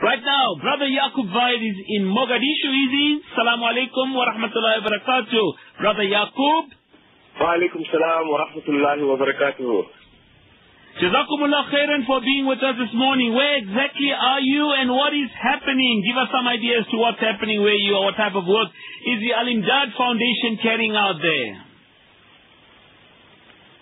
Right now, Brother Yacoob Vahed is in Mogadishu, is he? Assalamu alaikum wa rahmatullahi wa barakatuh. Brother Yacoob. Wa alaikum salam wa rahmatullahi wa barakatuh. Jazakumullah khairan for being with us this morning. Where exactly are you and what is happening? Give us some ideas to what's happening where you are, what type of work is the Al-Imdaad Foundation carrying out there?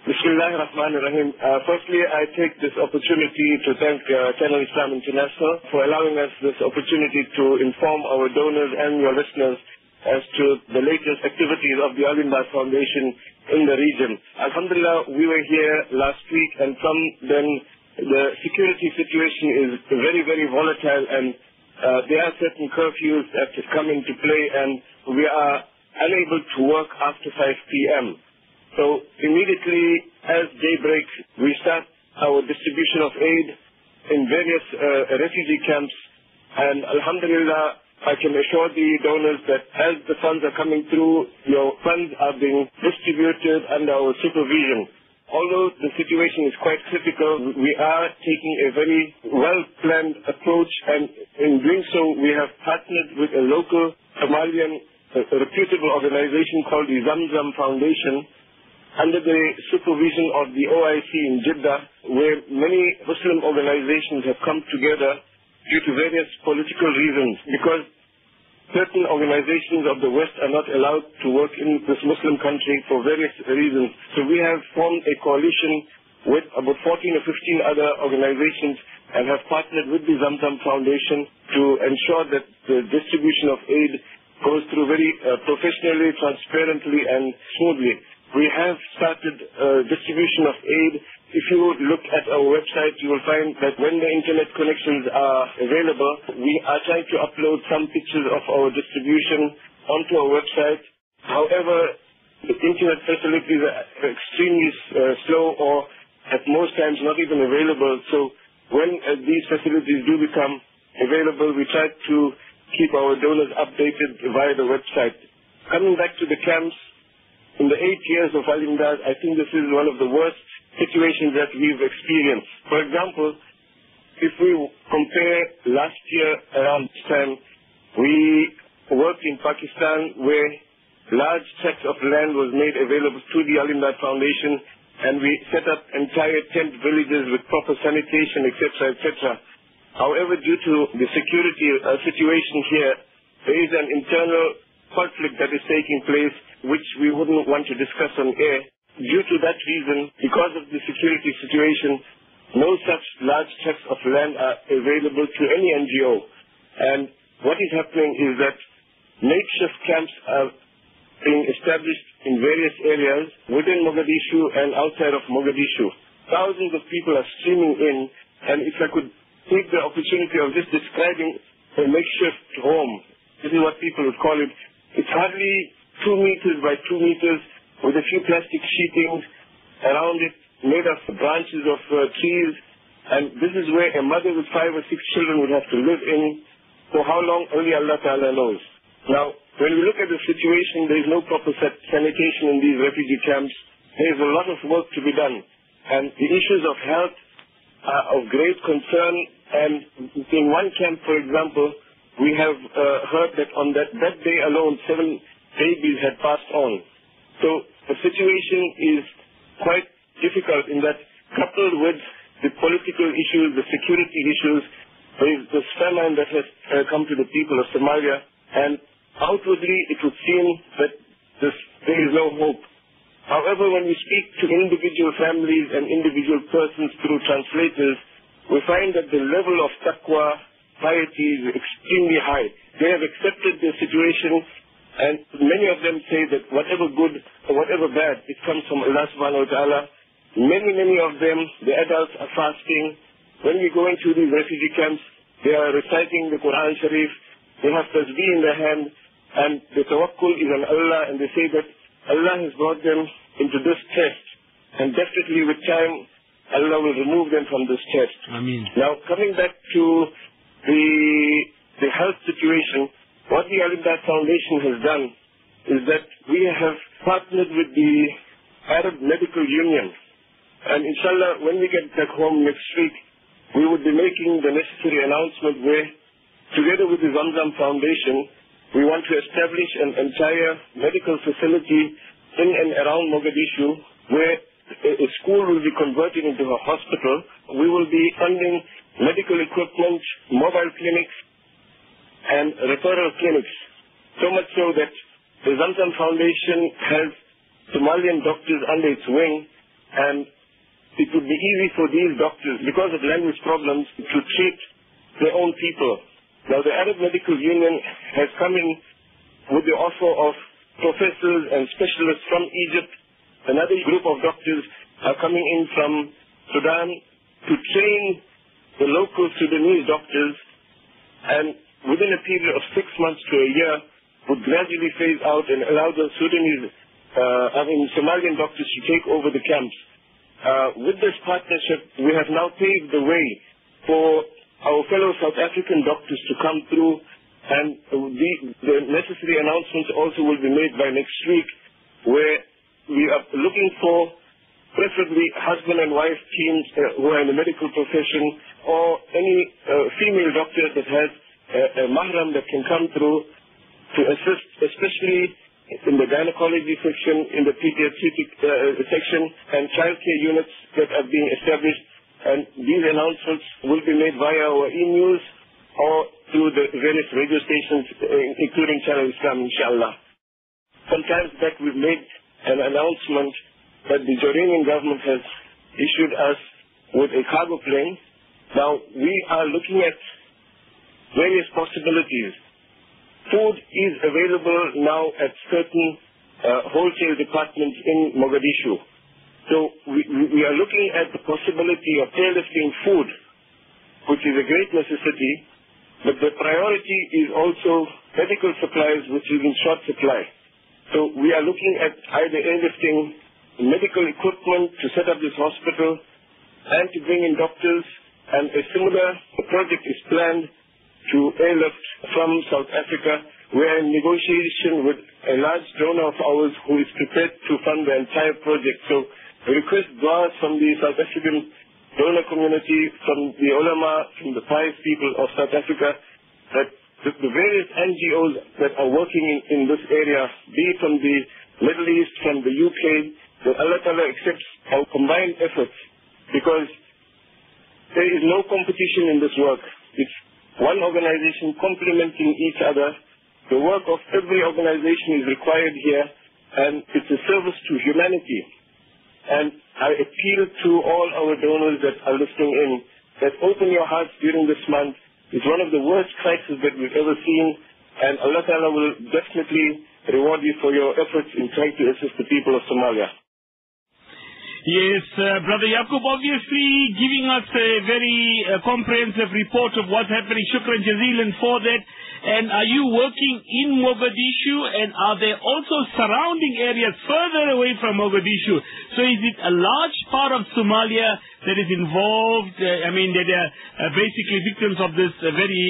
Bismillahir Rahmanir Rahim. Firstly, I take this opportunity to thank Channel Islam International for allowing us this opportunity to inform our donors and your listeners as to the latest activities of the Al-Imdaad Foundation in the region. Alhamdulillah, we were here last week, and from then the security situation is very, very volatile, and there are certain curfews that come into play, and we are unable to work after 5 p.m. So immediately as day breaks, we start our distribution of aid in various refugee camps, and alhamdulillah, I can assure the donors that as the funds are coming through, your funds are being distributed under our supervision. Although the situation is quite critical, we are taking a very well-planned approach, and in doing so, we have partnered with a local Somalian reputable organization called the Zamzam Foundation, under the supervision of the OIC in Jeddah, where many Muslim organizations have come together due to various political reasons, because certain organizations of the West are not allowed to work in this Muslim country for various reasons. So we have formed a coalition with about 14 or 15 other organizations and have partnered with the Zamzam Foundation to ensure that the distribution of aid goes through very professionally, transparently, and smoothly. We have started distribution of aid. If you look at our website, you will find that when the internet connections are available, we are trying to upload some pictures of our distribution onto our website. However, the internet facilities are extremely slow, or at most times not even available. So when these facilities do become available, we try to keep our donors updated via the website. Coming back to the camps, in the 8 years of Al-Imdaad, I think this is one of the worst situations that we've experienced. For example, if we compare last year around this time, we worked in Pakistan where large tracts of land was made available to the Al-Imdaad Foundation, and we set up entire tent villages with proper sanitation, etc., etc. However, due to the security situation here, there is an internal conflict that is taking place, which we wouldn't want to discuss on air. Due to that reason, because of the security situation, no such large tracts of land are available to any NGO. And what is happening is that makeshift camps are being established in various areas within Mogadishu and outside of Mogadishu. Thousands of people are streaming in, and if I could take the opportunity of just describing a makeshift home, this is what people would call it. It's hardly 2 meters by 2 meters with a few plastic sheetings around it made of branches of trees. And this is where a mother with 5 or 6 children would have to live in for how long only Allah Ta'ala knows. Now, when we look at the situation, there is no proper sanitation in these refugee camps. There is a lot of work to be done. And the issues of health are of great concern. And in one camp, for example, we have heard that on that day alone, 7 babies had passed on. So the situation is quite difficult in that, coupled with the political issues, the security issues, there is this famine that has come to the people of Somalia, and outwardly it would seem that there is no hope. However, when we speak to individual families and individual persons through translators, we find that the level of taqwa, piety is extremely high. They have accepted the situation, and many of them say that whatever good or whatever bad, it comes from Allah subhanahu wa ta'ala. Many of them, the adults, are fasting. When we go into these refugee camps, they are reciting the Quran Sharif, they have tasbih in their hand, and the tawakkul is on Allah, and they say that Allah has brought them into this test, and definitely with time, Allah will remove them from this test. Ameen. Now, coming back to the health situation, what the Al-Imdaad Foundation has done is that we have partnered with the Arab Medical Union. And inshallah, when we get back home next week, we would be making the necessary announcement where together with the Zamzam Foundation, we want to establish an entire medical facility in and around Mogadishu where a school will be converted into a hospital. We will be funding medical equipment, mobile clinics, and referral clinics. So much so that the Zamzam Foundation has Somalian doctors under its wing, and it would be easy for these doctors, because of language problems, to treat their own people. Now, the Arab Medical Union has come in with the offer of professors and specialists from Egypt. Another group of doctors are coming in from Sudan to train the local Sudanese doctors, and within a period of 6 months to a year would gradually phase out and allow the Somalian doctors to take over the camps. With this partnership, we have now paved the way for our fellow South African doctors to come through, and the necessary announcements also will be made by next week, where we are looking for preferably husband and wife teams who are in the medical profession, or any female doctor that has a mahram that can come through to assist, especially in the gynecology section, in the pediatric section, and childcare units that are being established. And these announcements will be made via our e-news or through the various radio stations, including Channel Islam, inshallah. Sometimes back we've made an announcement that the Jordanian government has issued us with a cargo plane. Now, we are looking at various possibilities. Food is available now at certain wholesale departments in Mogadishu. So we are looking at the possibility of airlifting food, which is a great necessity, but the priority is also medical supplies, which is in short supply. So we are looking at either airlifting medical equipment to set up this hospital and to bring in doctors, and a similar project is planned to airlift from South Africa. We are in negotiation with a large donor of ours who is prepared to fund the entire project. So we request du'as from the South African donor community, from the ulama, from the pious people of South Africa, that the various NGOs that are working in this area, be it from the Middle East, from the UK, that Allah Ta'ala accepts our combined efforts, because there is no competition in this work. It's one organization complementing each other. The work of every organization is required here, and it's a service to humanity. And I appeal to all our donors that are listening in, that open your hearts during this month. It's one of the worst crises that we've ever seen, and Allah Ta'ala will definitely reward you for your efforts in trying to assist the people of Somalia. Yes, Brother Yacoob, obviously giving us a very comprehensive report of what's happening. Shukran jazilan for that. And are you working in Mogadishu, and are there also surrounding areas further away from Mogadishu? So is it a large part of Somalia that is involved? That are basically victims of this very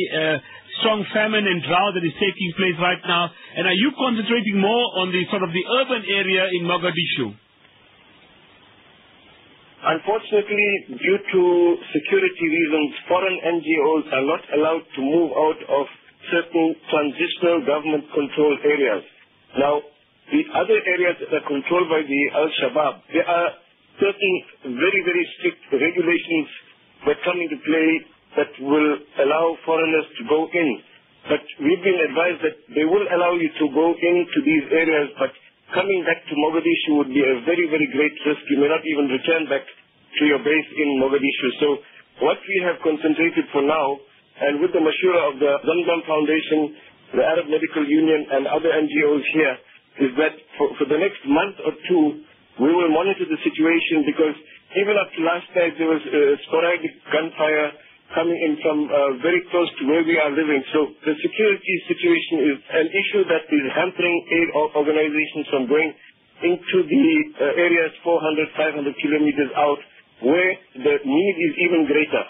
strong famine and drought that is taking place right now. And are you concentrating more on the sort of the urban area in Mogadishu? Unfortunately, due to security reasons, foreign NGOs are not allowed to move out of certain transitional government-controlled areas. Now, the other areas that are controlled by the Al-Shabaab, there are certain very, very strict regulations that come into play that will allow foreigners to go in. But we've been advised that they will allow you to go into these areas, but coming back to Mogadishu would be a very, very great risk. You may not even return back to your base in Mogadishu. So what we have concentrated for now, and with the mashura of the Zamzam Foundation, the Arab Medical Union, and other NGOs here, is that for the next month or two, we will monitor the situation, because even up to last night, there was sporadic gunfire coming in from very close to where we are living. So the security situation is an issue that is hampering aid organizations from going into the areas 400, 500 kilometers out, where the need is even greater.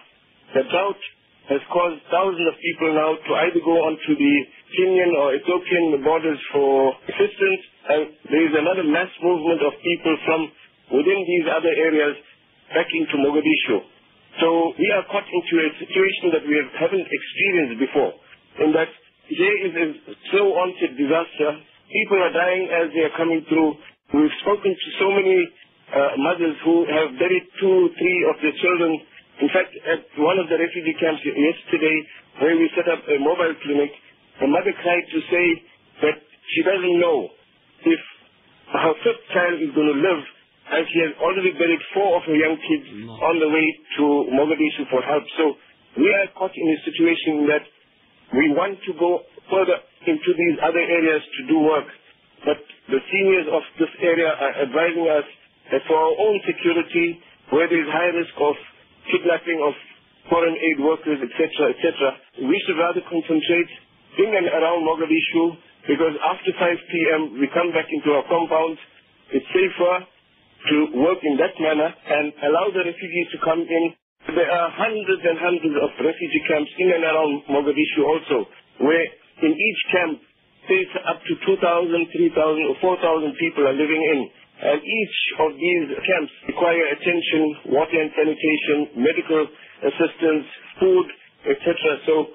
The drought has caused thousands of people now to either go onto the Kenyan or Ethiopian borders for assistance, and there is another mass movement of people from within these other areas back into Mogadishu. So we are caught into a situation that we haven't experienced before. in that here is a slow onset disaster. People are dying as they are coming through. We've spoken to so many mothers who have buried 2, 3 of their children. In fact, at one of the refugee camps yesterday, where we set up a mobile clinic, the mother cried to say that she doesn't know if her 5th child is going to live, as she has already buried 4 of her young kids on the way to Mogadishu for help. So we are caught in a situation that we want to go further into these other areas to do work, but the seniors of this area are advising us that for our own security, where there is high risk of kidnapping of foreign aid workers, etc., we should rather concentrate in and around Mogadishu, because after 5 p.m. we come back into our compounds. It's safer to work in that manner and allow the refugees to come in. There are hundreds and hundreds of refugee camps in and around Mogadishu also, where in each camp, say up to 2,000, 3,000 or 4,000 people are living in. And each of these camps require attention, water and sanitation, medical assistance, food, etc. So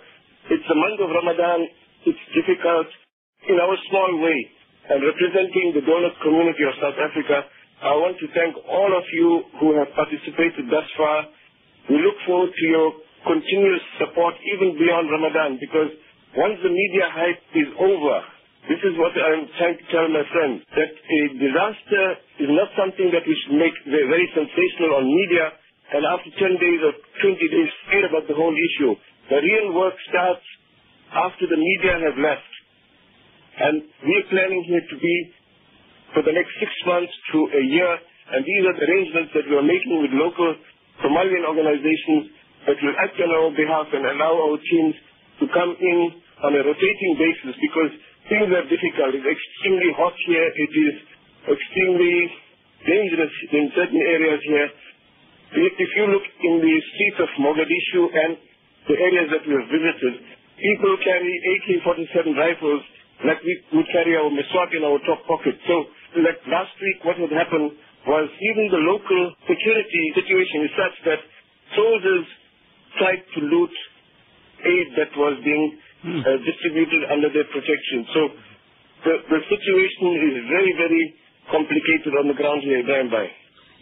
it's the month of Ramadan. It's difficult. In our small way, and representing the donor community of South Africa, I want to thank all of you who have participated thus far. We look forward to your continuous support even beyond Ramadan, because once the media hype is over, this is what I'm trying to tell my friends, that a disaster is not something that we should make very sensational on media, and after 10 days or 20 days forget about the whole issue. The real work starts after the media have left. And we are planning here to be for the next 6 months to a year, and these are the arrangements that we are making with local Somalian organizations that will act on our behalf and allow our teams to come in on a rotating basis, because things are difficult. It's extremely hot here. It is extremely dangerous in certain areas here. If you look in the streets of Mogadishu and the areas that we have visited, people carry AK-47 rifles like we would carry our miswak in our top pocket. So, like last week, what had happened was even the local security situation is such that soldiers tried to loot aid that was being distributed under their protection. So, the situation is very, very complicated on the ground here, Ibrahim Bhai.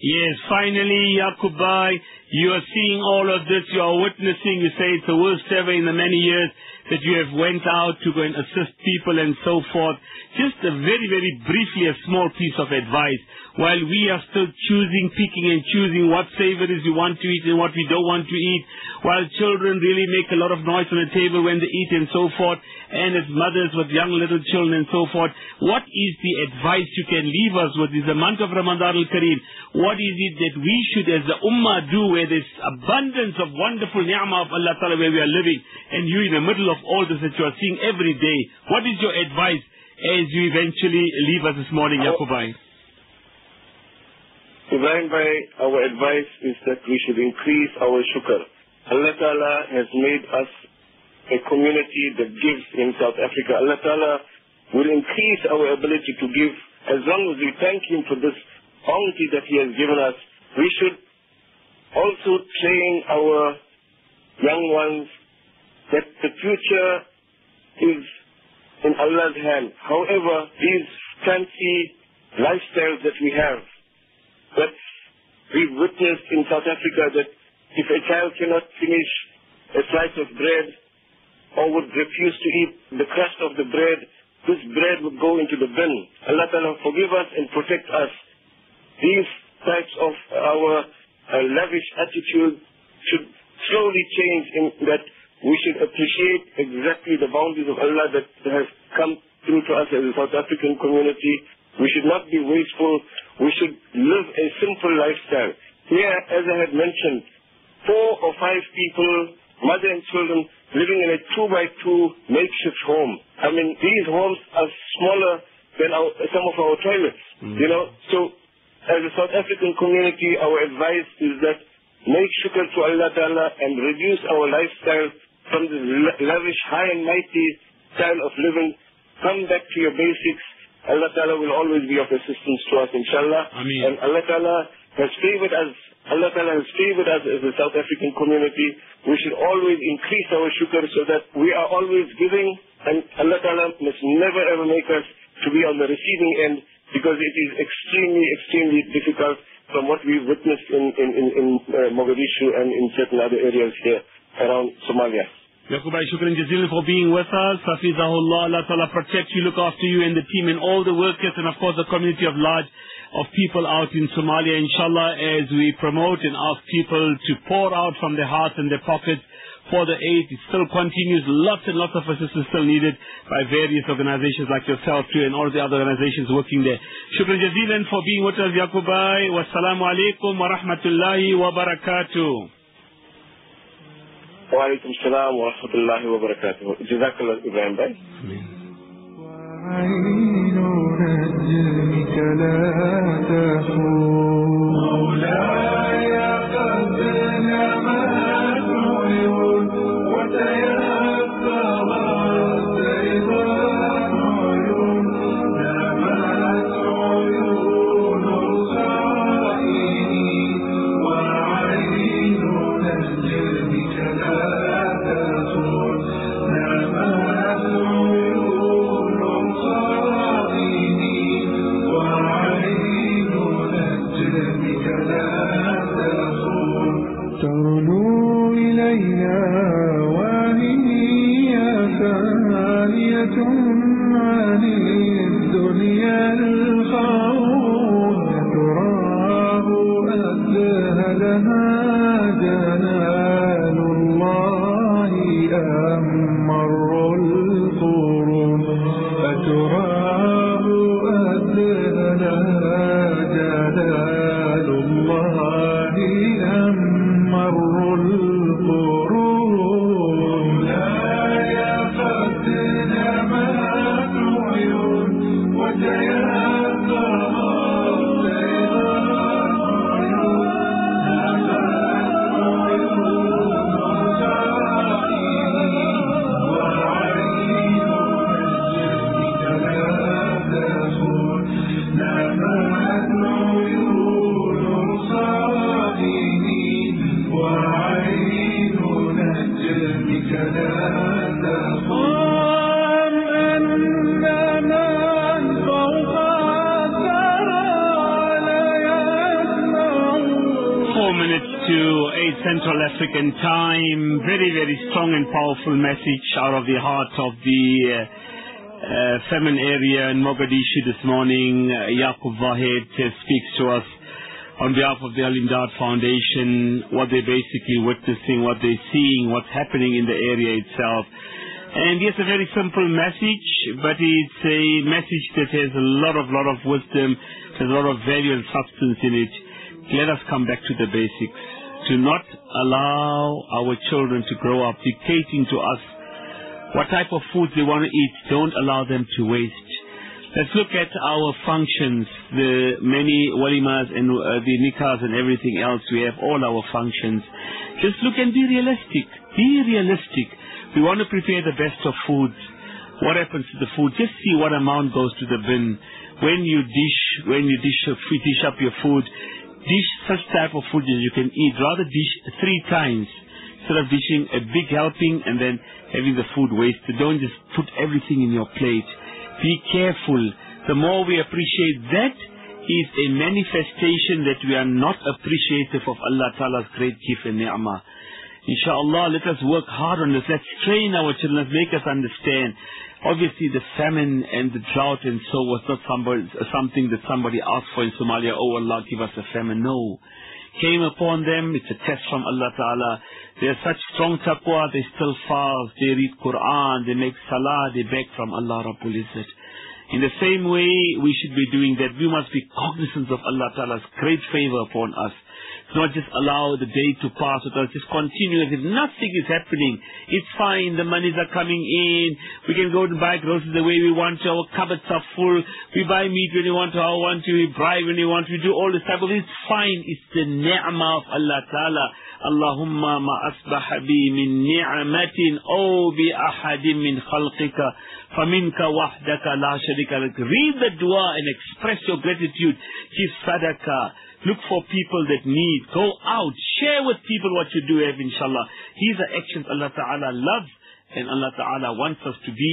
Yes, finally, Yacoob Bhai, you are seeing all of this, you are witnessing, you say it's the worst ever in the many years that you have went out to go and assist people and so forth. Just a very, very briefly, a small piece of advice. While we are still picking and choosing what savories we want to eat and what we don't want to eat, while children really make a lot of noise on the table when they eat and so forth, and as mothers with young little children and so forth, what is the advice you can leave us with? Is the month of Ramadan al-Kareem. What is it that we should as the ummah do where there's abundance of wonderful ni'mah of Allah Ta'ala where we are living, and you in the middle of all this that you are seeing every day? What is your advice as you eventually leave us this morning, Yacoob Bhai? Ibrahim Bhai, our advice is that we should increase our shukr. Allah Ta'ala has made us a community that gives in South Africa. Allah Ta'ala will increase our ability to give as long as we thank Him for this bounty that He has given us. We should also train our young ones that the future is in Allah's hand. However, these fancy lifestyles that we have, that we've witnessed in South Africa, that if a child cannot finish a slice of bread or would refuse to eat the crust of the bread, this bread would go into the bin. Allah Ta'ala forgive us and protect us. These types of our lavish attitude should slowly change in that we should appreciate exactly the bounties of Allah that has come through to us as a South African community. We should not be wasteful. We should live a simple lifestyle. Here, as I had mentioned, 4 or 5 people, mother and children, living in a 2x2 makeshift home. I mean, these homes are smaller than some of our toilets, you know. So, as a South African community, our advice is that make shukr to Allah Ta'ala and reduce our lifestyle from the lavish, high and mighty style of living. Come back to your basics. Allah Ta'ala will always be of assistance to us, inshallah. Ameen. And Allah Ta'ala has favored us Allah Ta'ala has favored us as a South African community. We should always increase our shukr so that we are always giving, and Allah Ta'ala must never ever make us to be on the receiving end, because it is extremely, extremely difficult from what we've witnessed in Mogadishu and in certain other areas here around Somalia. Yacoob, shukran jazilan for being with us. Hafizahullah, Allah Ta'ala protect you, look after you and the team and all the workers, and of course the community of people out in Somalia. Inshallah, as we promote and ask people to pour out from their hearts and their pockets for the aid, it still continues. Lots and lots of assistance still needed by various organizations like yourself too, and all the other organizations working there. Shukran jazilan for being with us, Yacoob. Wassalamu alaikum wa rahmatullahi wa barakatuh. Wa alaikum salam wa rahmatullahi wa barakatuh. Jazakallah Ibrahim Bhai. وعين نجمك لا تخون مولاي قد نمت عيون وتيسر الزيغان عيون نمت عيون الخائنين وعين نجمك لا تخون نمت ترنو إلينا وهي ثانية عن الدنيا الخون تراه أذهلها جلال الله أمر القرون فتراه أذهلها جلال الله أمر القرون لا يقد نمت عيون وتيسر الزيغان عيون نمت عيون الخائنين وعين نجمك لا تخون نمت عيون الخائنين وعين نجمك لا تخون أن من فوق الثرى لا يسمعون. 4 minutes to 8 Central African time. Very, very strong and powerful message out of the heart of the famine area in Mogadishu this morning. Yacoob Vahed speaks to us on behalf of the Al-Imdaad Foundation, what they're basically witnessing, what they're seeing, what's happening in the area itself. And yes, a very simple message, but it's a message that has a lot of wisdom, has a lot of value and substance in it. Let us come back to the basics. To not allow our children to grow up dictating to us what type of foods they want to eat. Don't allow them to waste. Let's look at our functions, the many walimas and the nikahs and everything else. We have all our functions. Just look and be realistic. Be realistic. We want to prepare the best of food. What happens to the food? Just see what amount goes to the bin. When you dish up your food, dish such type of food that you can eat. Rather dish 3 times instead of dishing a big helping and then having the food wasted. Don't just put everything in your plate. Be careful. The more we appreciate that is a manifestation that we are not appreciative of Allah Ta'ala's great gift and ni'mah. Inshallah, let us work hard on this. Let's train our children. Let's make us understand. Obviously, the famine and the drought and so was not something that somebody asked for in Somalia. Oh Allah, give us a famine. No. Came upon them. It's a test from Allah Ta'ala. They are such strong taqwa. They still fast. They read Quran. They make salah. They beg from Allah Rabbul Izzat. In the same way, we should be doing that. We must be cognizant of Allah Ta'ala's great favor upon us. Not just allow the day to pass without just continue as if nothing is happening. It's fine, the monies are coming in, we can go and buy groceries the way we want to, our cupboards are full, we buy meat when we want to, how we want to, we bribe when we want to, we do all this type of things. It's fine, it's the ni'mah of Allah Ta'ala. Allahumma ma asbaha bi min ni'matin aw bi ahadin min khalqika faminka wahdaka la sharika lak. Read the dua and express your gratitude. Give sadaqah. Look for people that need. Go out. Share with people what you do have, inshallah. These are actions Allah Ta'ala loves, and Allah Ta'ala wants us to be